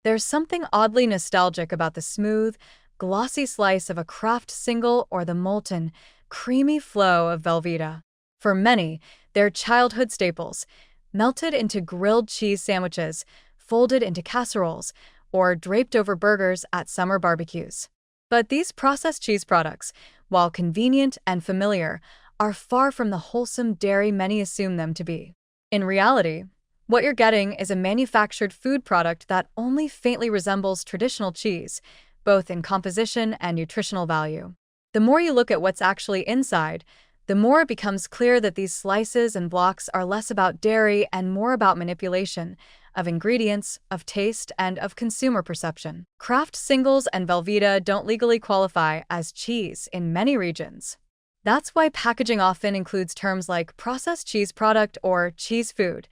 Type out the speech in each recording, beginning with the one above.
There's something oddly nostalgic about the smooth, glossy slice of a Kraft single or the molten, creamy flow of Velveeta. For many, they're childhood staples, melted into grilled cheese sandwiches, folded into casseroles, or draped over burgers at summer barbecues. But these processed cheese products, while convenient and familiar, are far from the wholesome dairy many assume them to be. In reality, what you're getting is a manufactured food product that only faintly resembles traditional cheese, both in composition and nutritional value. The more you look at what's actually inside, the more it becomes clear that these slices and blocks are less about dairy and more about manipulation of ingredients, of taste, and of consumer perception. Kraft singles and Velveeta don't legally qualify as cheese in many regions. That's why packaging often includes terms like processed cheese product or cheese food,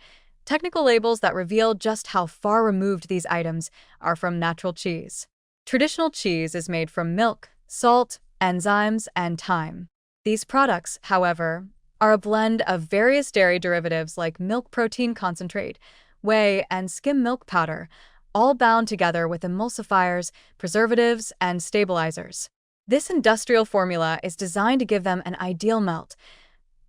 technical labels that reveal just how far removed these items are from natural cheese. Traditional cheese is made from milk, salt, enzymes, and thyme. These products, however, are a blend of various dairy derivatives like milk protein concentrate, whey, and skim milk powder, all bound together with emulsifiers, preservatives, and stabilizers. This industrial formula is designed to give them an ideal melt,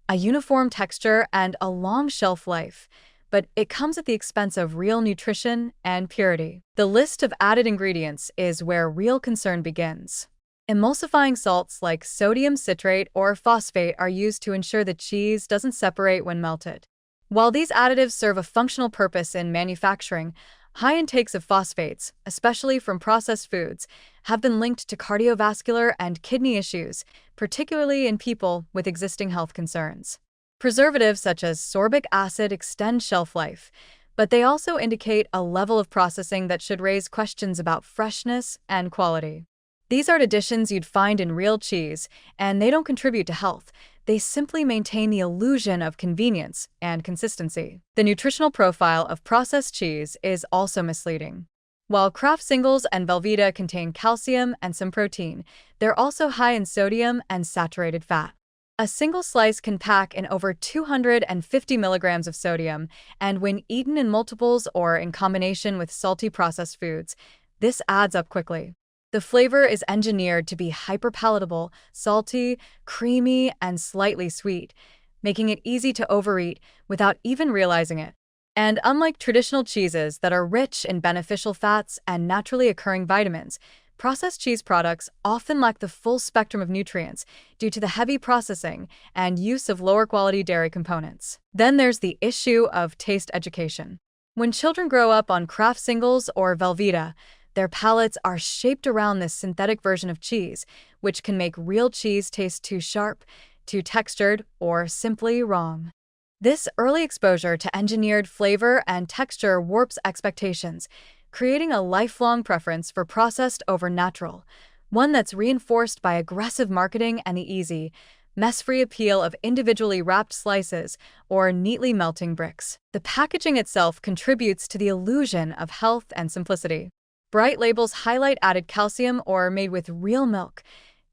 a uniform texture, and a long shelf life, but it comes at the expense of real nutrition and purity. The list of added ingredients is where real concern begins. Emulsifying salts like sodium citrate or phosphate are used to ensure the cheese doesn't separate when melted. While these additives serve a functional purpose in manufacturing, high intakes of phosphates, especially from processed foods, have been linked to cardiovascular and kidney issues, particularly in people with existing health concerns. Preservatives such as sorbic acid extend shelf life, but they also indicate a level of processing that should raise questions about freshness and quality. These aren't additions you'd find in real cheese, and they don't contribute to health. They simply maintain the illusion of convenience and consistency. The nutritional profile of processed cheese is also misleading. While Kraft singles and Velveeta contain calcium and some protein, they're also high in sodium and saturated fat. A single slice can pack in over 250 milligrams of sodium, and when eaten in multiples or in combination with salty processed foods, this adds up quickly. The flavor is engineered to be hyperpalatable, salty, creamy, and slightly sweet, making it easy to overeat without even realizing it. And unlike traditional cheeses that are rich in beneficial fats and naturally occurring vitamins, processed cheese products often lack the full spectrum of nutrients due to the heavy processing and use of lower-quality dairy components. Then there's the issue of taste education. When children grow up on Kraft singles or Velveeta, their palates are shaped around this synthetic version of cheese, which can make real cheese taste too sharp, too textured, or simply wrong. This early exposure to engineered flavor and texture warps expectations, creating a lifelong preference for processed over natural, one that's reinforced by aggressive marketing and the easy, mess-free appeal of individually wrapped slices or neatly melting bricks. The packaging itself contributes to the illusion of health and simplicity. Bright labels highlight added calcium or made with real milk,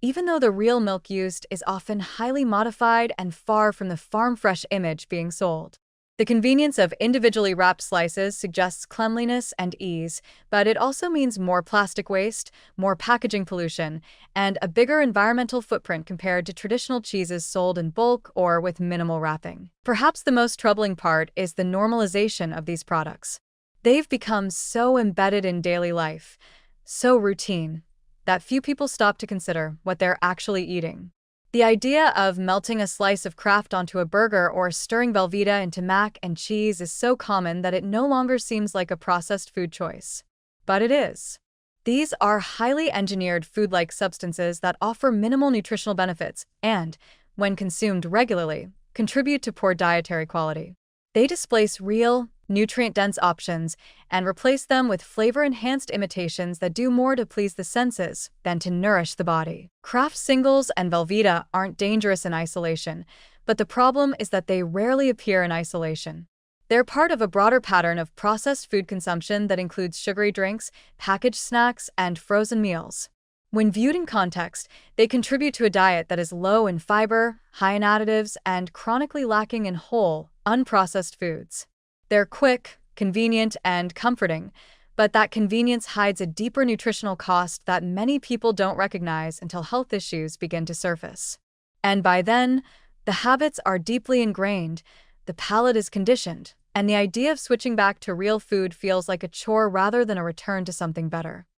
even though the real milk used is often highly modified and far from the farm-fresh image being sold. The convenience of individually wrapped slices suggests cleanliness and ease, but it also means more plastic waste, more packaging pollution, and a bigger environmental footprint compared to traditional cheeses sold in bulk or with minimal wrapping. Perhaps the most troubling part is the normalization of these products. They've become so embedded in daily life, so routine, that few people stop to consider what they're actually eating. The idea of melting a slice of Kraft onto a burger or stirring Velveeta into mac and cheese is so common that it no longer seems like a processed food choice. But it is. These are highly engineered food-like substances that offer minimal nutritional benefits and, when consumed regularly, contribute to poor dietary quality. They displace real, nutrient-dense options and replace them with flavor-enhanced imitations that do more to please the senses than to nourish the body. Kraft singles and Velveeta aren't dangerous in isolation, but the problem is that they rarely appear in isolation. They're part of a broader pattern of processed food consumption that includes sugary drinks, packaged snacks, and frozen meals. When viewed in context, they contribute to a diet that is low in fiber, high in additives, and chronically lacking in whole, unprocessed foods. They're quick, convenient, and comforting, But that convenience hides a deeper nutritional cost that many people don't recognize until health issues begin to surface. And by then, the habits are deeply ingrained, the palate is conditioned, and the idea of switching back to real food feels like a chore rather than a return to something better.